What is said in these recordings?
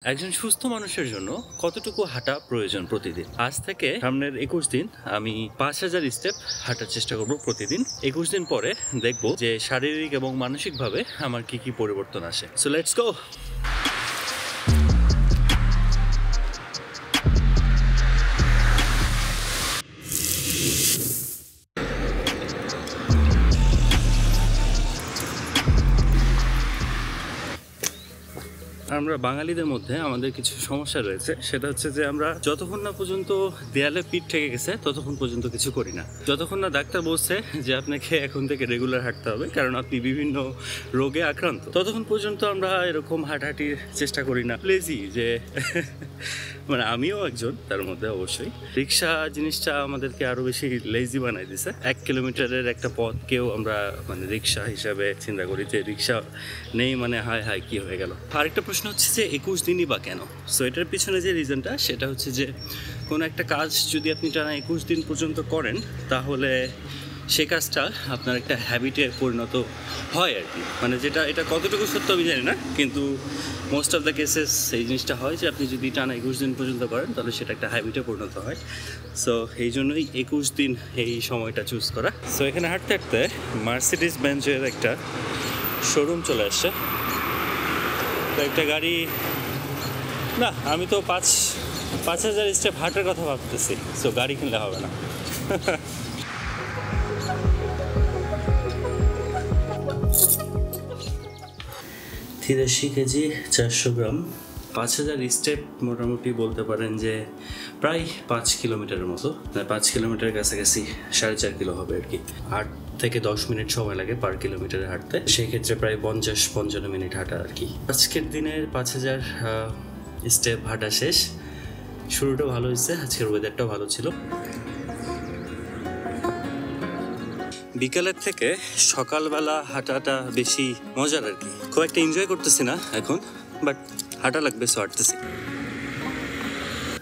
একজন সুস্থ মানুষের জন্য কতটুকু হাঁটা প্রয়োজন প্রতিদিন? আজ থেকে সামনের 21 দিন আমি 5000 স্টেপ হাঁটার চেষ্টা করব প্রতিদিন। 21 দিন পরে দেখব যে শারীরিক এবং মানসিকভাবে আমার কি কি পরিবর্তন আসে। So let's go. আমরা বাঙালিদের মধ্যে আমাদের কিছু সমস্যা রয়েছে, সেটা হচ্ছে যে আমরা যতক্ষণ না পর্যন্ত দেয়ালে পিঠ ঠেকে গেছে ততক্ষণ পর্যন্ত কিছু করি না। যতক্ষণ না ডাক্তার বলছে যে আপনাকে এখন থেকে রেগুলার হাঁটতে হবে কারণ আপনি বিভিন্ন রোগে আক্রান্ত, ততক্ষণ পর্যন্ত আমরা এরকম হাঁটাহাঁটির চেষ্টা করি না। লেজি যে মানে আমিও একজন তার মধ্যে। অবশ্যই রিক্সা জিনিসটা আমাদেরকে আরো বেশি লেজি বানাই দিছে। 1 কিলোমিটারের একটা পথকেও আমরা মানে রিক্সা হিসাবে চিন্তা করি যে রিক্সা নেই মানে হায় হায় কি হয়ে গেল। আরেকটা প্রশ্ন হচ্ছে যে 21 দিনই বা কেন? সো এটার পিছনে যে রিজনটা সেটা হচ্ছে যে কোনো একটা কাজ যদি আপনি টানা 21 দিন পর্যন্ত করেন তাহলে সে কাজটা আপনার একটা হ্যাবিটে পরিণত হয় আর কি। মানে যেটা এটা কতটুকু সত্য আমি জানি না, কিন্তু মোস্ট অফ দ্য কেসেস এই জিনিসটা হয় যে আপনি যদি টানা 21 দিন পর্যন্ত করেন তাহলে সেটা একটা হ্যাবিটে পরিণত হয়। সো এই জন্যই 21 দিন এই সময়টা চুজ করা। সো এখানে হাঁটতে হাঁটতে মার্সিডিজ বেঞ্জের একটা শোরুম চলে আসছে। তো একটা গাড়ি, না আমি তো 5000 স্টেপ হাঁটার কথা ভাবতেছি। সো গাড়ি কিনলে হবে না। 83 কেজি 400 গ্রাম, 5000 স্টেপ মোটামুটি বলতে পারেন যে প্রায় 5 কিলোমিটারের মতো। 5 কিলোমিটারের কাছাকাছি 4.5 কিলো হবে আর কি। 8 থেকে 10 মিনিট সময় লাগে পার কিলোমিটারে হাঁটতে, সেই ক্ষেত্রে প্রায় 50-55 মিনিট হাঁটা আর কি। আজকের দিনের 5000 স্টেপ হাঁটা শেষ। শুরুটা ভালো হয়েছে, আজকের ওয়েদারটাও ভালো ছিল। বিকালের থেকে সকালবেলা হাঁটাটা বেশি মজার আর কি। খুব একটা এনজয় করতেছি না এখন, বাট হাঁটা লাগবে, সো হাঁটতেছি।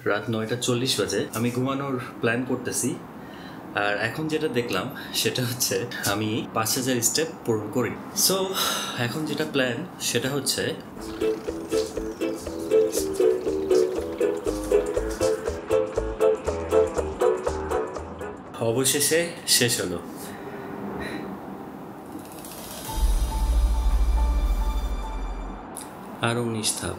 রাত 9:40 বাজে, আমি ঘুমানোর প্ল্যান করতেছি। আর এখন যেটা দেখলাম সেটা হচ্ছে আমি 5000 স্টেপ পূরণ করি। সো এখন যেটা প্ল্যান সেটা হচ্ছে অবশেষে শেষ হলো। আরো 19 ধাপ।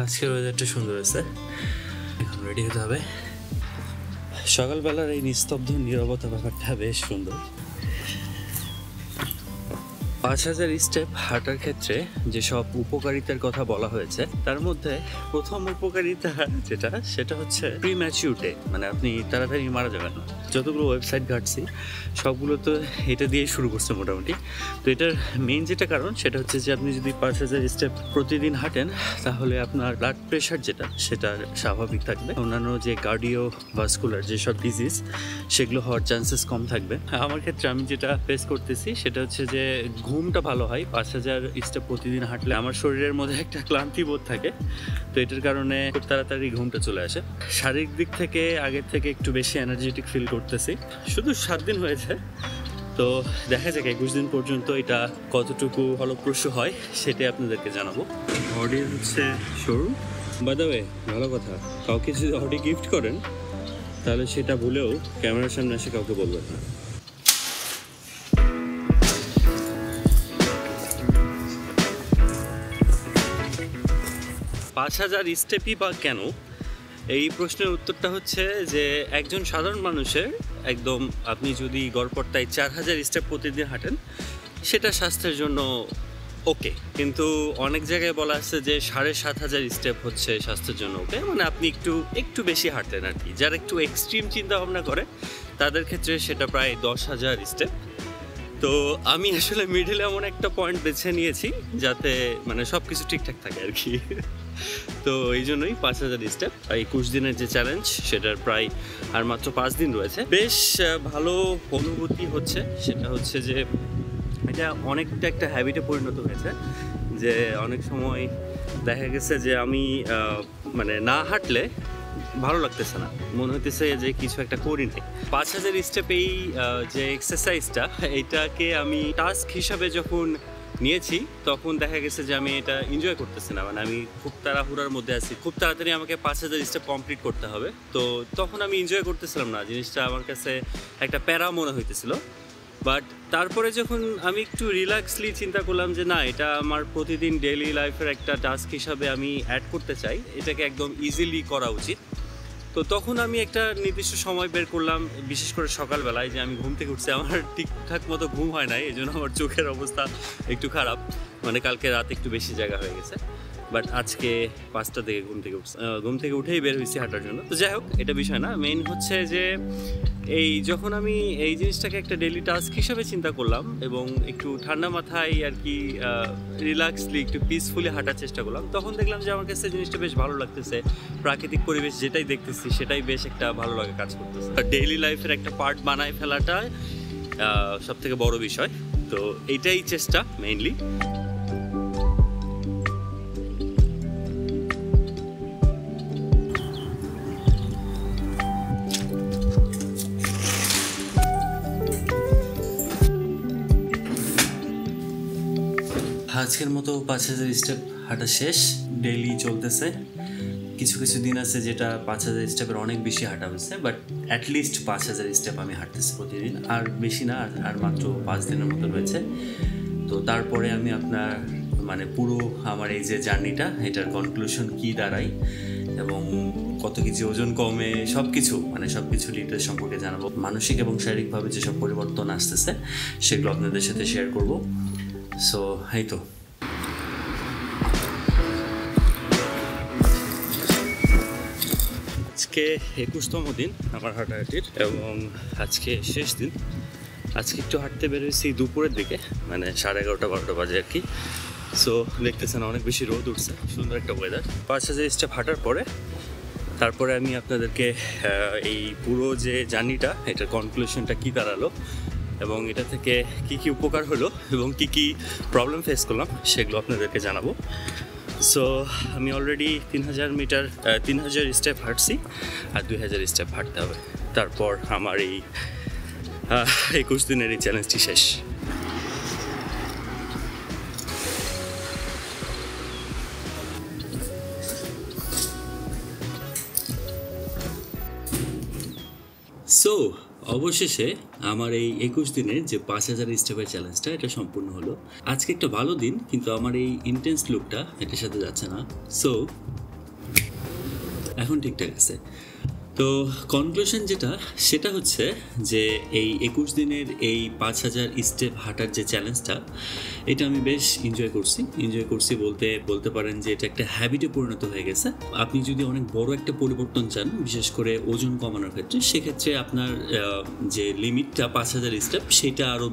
আজকের ওয়েদারটা সুন্দর আছে, এখন রেডি হতে হবে। সকালবেলার এই নিস্তব্ধ নীরবতা ব্যাপারটা বেশ সুন্দর। 5000 স্টেপ হাঁটার ক্ষেত্রে যেসব উপকারিতার কথা বলা হয়েছে তার মধ্যে প্রথম উপকারিতা যেটা সেটা হচ্ছে প্রিম্যাচিউর ডে, মানে আপনি তাড়াতাড়ি মারা যাবেন না। যতগুলো ওয়েবসাইট ঘাটছি সবগুলো তো এটা দিয়ে শুরু করছে মোটামুটি। তো এটার মেইন যেটা কারণ সেটা হচ্ছে যে আপনি যদি 5000 স্টেপ প্রতিদিন হাঁটেন তাহলে আপনার ব্লাড প্রেশার যেটা সেটা স্বাভাবিক থাকবে। অন্যান্য যে কার্ডিও ভাস্কুলার যেসব ডিজিজ সেগুলো হওয়ার চান্সেস কম থাকবে। আমার ক্ষেত্রে আমি যেটা ফেস করতেছি সেটা হচ্ছে যে ঘুমটা ভালো হয়। 5000 স্টেপ প্রতিদিন হাঁটলে আমার শরীরের মধ্যে একটা ক্লান্তি বোধ থাকে, তো এটার কারণে খুব তাড়াতাড়ি ঘুমটা চলে আসে। শারীরিক দিক থেকে আগের থেকে একটু বেশি এনার্জেটিক ফিল করতেছি। শুধু 7 দিন হয়েছে, তো দেখা যাক 21 দিন পর্যন্ত এটা কতটুকু ফলপ্রসূ হয় সেটাই আপনাদেরকে জানাবো। অডি হচ্ছে শোরুম। বাই দ্য ওয়ে, ভালো কথা, কাউকে যদি অডি গিফট করেন তাহলে সেটা ভুলেও ক্যামেরার সামনে এসে কাউকে বলবেন না। পাঁচ হাজার স্টেপই বা কেন, এই প্রশ্নের উত্তরটা হচ্ছে যে একজন সাধারণ মানুষের একদম আপনি যদি গড়পড়তায় 4000 স্টেপ প্রতিদিন হাঁটেন সেটা স্বাস্থ্যের জন্য ওকে, কিন্তু অনেক জায়গায় বলা আছে যে 7500 স্টেপ হচ্ছে স্বাস্থ্যের জন্য ওকে। মানে আপনি একটু বেশি হাঁটেন আর কি। যারা একটু এক্সট্রিম চিন্তা ভাবনা করে তাদের ক্ষেত্রে সেটা প্রায় 10,000 স্টেপ। তো আমি আসলে মিডিলে এমন একটা পয়েন্ট বেছে নিয়েছি যাতে মানে সব কিছু ঠিকঠাক থাকে আর কি। তো এই জন্যই 5000 স্টেপ। 21 দিনের যে চ্যালেঞ্জ সেটার প্রায় আর মাত্র 5 দিন রয়েছে। বেশ ভালো অনুভূতি হচ্ছে, সেটা হচ্ছে যে এটা অনেকটা একটা হ্যাবিটে পরিণত হয়েছে। যে অনেক সময় দেখা গেছে যে আমি মানে না হাঁটলে ভালো লাগতেছে না, মনে হইতেছে যে কিছু একটা করি নাই। 5000 স্টেপ এই যে এক্সারসাইজটা, এইটাকে আমি টাস্ক হিসাবে যখন নিয়েছি তখন দেখা গেছে যে আমি এটা এনজয় করতেছি না। মানে আমি খুব তাড়াহুড়ার মধ্যে আছি, খুব তাড়াতাড়ি আমাকে 5000 স্টেপ কমপ্লিট করতে হবে। তো তখন আমি এনজয় করতেছিলাম না, জিনিসটা আমার কাছে একটা প্যারা মনে হইতেছিল। বাট তারপরে যখন আমি একটু রিল্যাক্সলি চিন্তা করলাম যে না, এটা আমার প্রতিদিন ডেইলি লাইফের একটা টাস্ক হিসাবে আমি অ্যাড করতে চাই, এটাকে একদম ইজিলি করা উচিত। তো তখন আমি একটা নির্দিষ্ট সময় বের করলাম, বিশেষ করে সকালবেলায়, যে আমি ঘুম থেকে উঠছি, আমার ঠিকঠাক মতো ঘুম হয় নাই, এই জন্য আমার চোখের অবস্থা একটু খারাপ। মানে কালকে রাত একটু বেশি জায়গা হয়ে গেছে। বাট আজকে 5টা থেকে ঘুম থেকে উঠেই বের হয়েছি হাঁটার জন্য। তো যাই হোক, এটা বিষয় না। মেইন হচ্ছে যে এই যখন আমি এই জিনিসটাকে একটা ডেইলি টাস্ক হিসাবে চিন্তা করলাম এবং একটু ঠান্ডা মাথায় আর কি রিল্যাক্সলি একটু পিসফুলি হাঁটার চেষ্টা করলাম, তখন দেখলাম যে আমার কাছে জিনিসটা বেশ ভালো লাগতেছে। প্রাকৃতিক পরিবেশ যেটাই দেখতেছি সেটাই বেশ একটা ভালো লাগে কাজ করতেছে। ডেইলি লাইফের একটা পার্ট বানায় ফেলাটা সব থেকে বড় বিষয়। তো এইটাই চেষ্টা মেইনলি। আজকের মতো 5000 স্টেপ হাঁটা শেষ, ডেইলি চলতেছে। কিছু কিছু দিন আছে যেটা 5000 স্টেপের অনেক বেশি হাঁটা হয়েছে, বাট অ্যাটলিস্ট 5000 স্টেপ আমি হাঁটতেছি প্রতিদিন। আর বেশি না, আর মাত্র 5 দিনের মতো রয়েছে। তো তারপরে আমি আপনার মানে পুরো আমার এই যে জার্নিটা, এটার কনক্লুশন কী দাঁড়ায় এবং কত কেজি ওজন কমে, সব কিছু ডিটেলস সম্পর্কে জানাবো। মানসিক এবং শারীরিকভাবে যেসব পরিবর্তন আসতেছে সেগুলো আপনাদের সাথে শেয়ার করবো। সো এই তো, আজকে 21তম দিন আমার হাঁটাহাঁটির এবং আজকে শেষ দিন। আজকে একটু হাঁটতে বেরোয়েছি দুপুরের দিকে, মানে 11:30-12টা বাজে আর কি। সো দেখতেছেন অনেক বেশি রোদ উঠছে, সুন্দর একটা ওয়েদার। 5000 স্টেপ হাঁটার পরে তারপরে আমি আপনাদেরকে এই পুরো যে জার্নিটা, এটার কনক্লুশনটা কী দাঁড়ালো এবং এটা থেকে কি কি উপকার হলো এবং কি কি প্রবলেম ফেস করলাম সেগুলো আপনাদেরকে জানাবো। সো আমি অলরেডি 3000 স্টেপ হাঁটছি, আর 2000 স্টেপ হাঁটতে হবে। তারপর আমার এই 21 দিনের এই চ্যালেঞ্জটি শেষ। সো অবশেষে আমার এই 21 দিনের যে 5000 স্টেপের চ্যালেঞ্জটা, এটা সম্পূর্ণ হলো। আজকে একটা ভালো দিন, কিন্তু আমার এই ইন্টেন্স লুকটা এটার সাথে যাচ্ছে না। সো এখন ঠিকঠাক আছে। তো কনক্লুশন যেটা, সেটা হচ্ছে যে এই 21 দিনের এই 5000 স্টেপ হাঁটার যে চ্যালেঞ্জটা, এটা আমি বেশ এনজয় করছি বলতে পারেন যে এটা একটা হ্যাবিটে পরিণত হয়ে গেছে। আপনি যদি অনেক বড় একটা পরিবর্তন চান, বিশেষ করে ওজন কমানোর ক্ষেত্রে, সেক্ষেত্রে আপনার যে লিমিটটা 5000 স্টেপ, সেটা আরও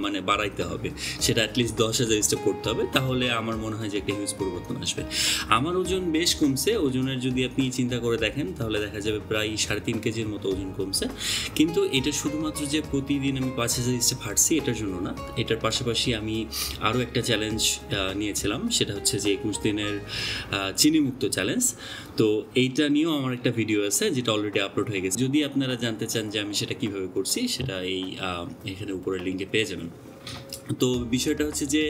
মানে বাড়াইতে হবে, সেটা অ্যাটলিস্ট 10,000 স্টেপ করতে হবে। তাহলে আমার মনে হয় যে একটা হিউজ পরিবর্তন আসবে। আমার ওজন বেশ কমছে। ওজনের যদি আপনি চিন্তা করে দেখেন, তাহলে দেখা যাবে প্রায় 3.5 কেজির মতো ওজন কমছে। কিন্তু এটা শুধুমাত্র যে প্রতিদিন আমি 5000 স্টেপ হাঁটছি এটার জন্য না, এটার পাশাপাশি আমি আরও একটা চ্যালেঞ্জ নিয়েছিলাম, সেটা হচ্ছে যে 21 দিনের চিনিমুক্ত চ্যালেঞ্জ। তো এইটা নিয়েও আমার একটা ভিডিও আছে, যেটা অলরেডি আপলোড হয়ে গেছে। যদি আপনারা জানতে চান যে আমি সেটা কীভাবে করছি, সেটা এখানে উপরের লিঙ্কে পেয়ে যাবেন। তো বিষয়টা হচ্ছে যে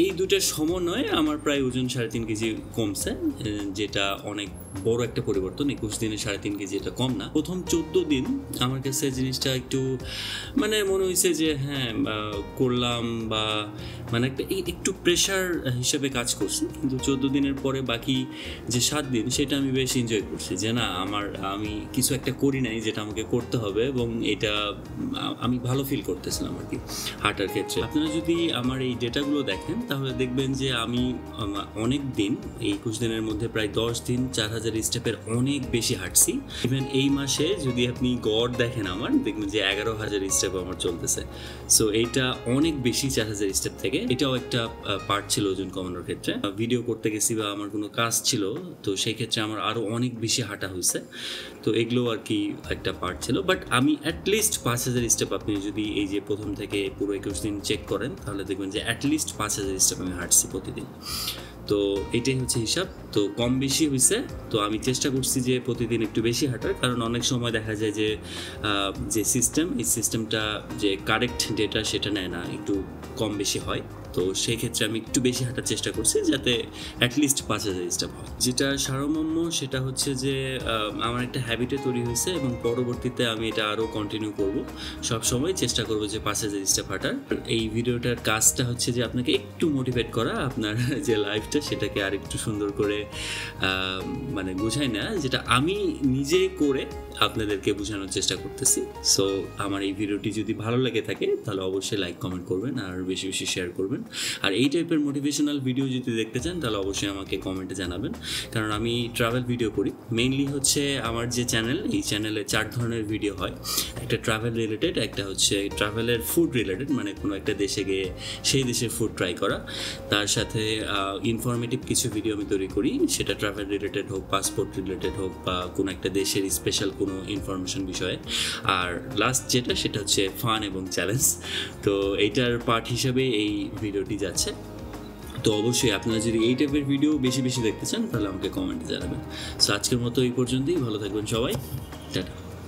এই দুটার সমন্বয়ে আমার প্রায় ওজন 3.5 কেজি কমছে, যেটা অনেক বড় একটা পরিবর্তন। 21 দিনে 3.5 কেজি, এটা কম না। প্রথম 14 দিন আমার কাছে জিনিসটা একটু মানে মনে হয়েছে যে হ্যাঁ করলাম, বা মানে একটু প্রেশার হিসেবে কাজ করছি। কিন্তু 14 দিনের পরে বাকি যে 7 দিন, সেটা আমি বেশ এনজয় করছি, যে না আমি কিছু একটা করি নাই যেটা আমাকে করতে হবে, এবং এটা আমি ভালো ফিল করতেছিলাম আর কি হাঁটার ক্ষেত্রে। আপনারা যদি আমার এই ডেটাগুলো দেখেন, তাহলে দেখবেন যে আমি অনেক দিন, এই 21 দিনের মধ্যে প্রায় 10 দিন 4000 স্টেপের অনেক বেশি হাঁটছি। ইভেন এই মাসে যদি আপনি গড় দেখেন আমার, দেখবেন যে 11,000 স্টেপ আমার চলতেছে। সো এইটা অনেক বেশি 4000 স্টেপ থেকে। এটাও একটা পার্ট ছিল ওজন কমানোর ক্ষেত্রে। ভিডিও করতে গেছি বা আমার কোনো কাজ ছিল, তো সেই ক্ষেত্রে আমার আরও অনেক বেশি হাঁটা হয়েছে। তো এগুলো আর কি একটা পার্ট ছিল। বাট আমি অ্যাটলিস্ট 5000 স্টেপ, আপনি যদি এই যে প্রথম থেকে পুরো 21 দিন চেক করেন, তাহলে দেখবেন যে অ্যাটলিস্ট 5000 স্টেপ আমি হাঁটছি প্রতিদিন। তো এটাই হচ্ছে হিসাব। তো কম বেশি হয়েছে, তো আমি চেষ্টা করছি যে প্রতিদিন একটু বেশি হাঁটার, কারণ অনেক সময় দেখা যায় যে যে এই সিস্টেমটা যে কারেক্ট ডেটা সেটা নেয় না, একটু কম বেশি হয়। তো সেই ক্ষেত্রে আমি একটু বেশি হাঁটার চেষ্টা করছি যাতে অ্যাটলিস্ট 5000 স্টেপ হয়। যেটা সারমর্ম সেটা হচ্ছে যে আমার একটা হ্যাবিটে তৈরি হয়েছে এবং পরবর্তীতে আমি এটা আরও কন্টিনিউ করব। সব সময় চেষ্টা করব যে 5000 স্টেপ হাঁটার। এই ভিডিওটার কাজটা হচ্ছে যে আপনাকে একটু মোটিভেট করা, আপনার যে লাইফটা সেটাকে আর একটু সুন্দর করে মানে বোঝায় না, যেটা আমি নিজে করে আপনাদেরকে বোঝানোর চেষ্টা করতেছি। সো আমার এই ভিডিওটি যদি ভালো লেগে থাকে তাহলে অবশ্যই লাইক কমেন্ট করবেন আর বেশি বেশি শেয়ার করবেন। আর এই টাইপের মোটিভেশনাল ভিডিও যদি দেখতে চান তাহলে অবশ্যই আমাকে কমেন্টে জানাবেন, কারণ আমি ট্রাভেল ভিডিও করি। মেইনলি হচ্ছে আমার যে চ্যানেল, এই চ্যানেলে 4 ধরনের ভিডিও হয়। একটা ট্রাভেল রিলেটেড, একটা হচ্ছে ট্রাভেলের ফুড রিলেটেড, মানে কোনো একটা দেশে গিয়ে সেই দেশের ফুড ট্রাই করা। তার সাথে ইনফরমেটিভ কিছু ভিডিও আমি তৈরি করি, সেটা ট্রাভেল রিলেটেড হোক, পাসপোর্ট রিলেটেড হোক, বা কোনো একটা দেশের স্পেশাল কোনো ইনফরমেশন বিষয়ে। আর লাস্ট যেটা সেটা হচ্ছে ফান এবং চ্যালেঞ্জ। তো এইটার পার্ট হিসাবে এই ভিডিওটি যাচ্ছে। তো অবশ্যই আপনারা যদি এই টাইপের ভিডিও বেশি বেশি দেখতে চান তাহলে আমাকে কমেন্টে জানাবেন। সো আজকের মতো এই পর্যন্তই, ভালো থাকবেন সবাই, টাটা।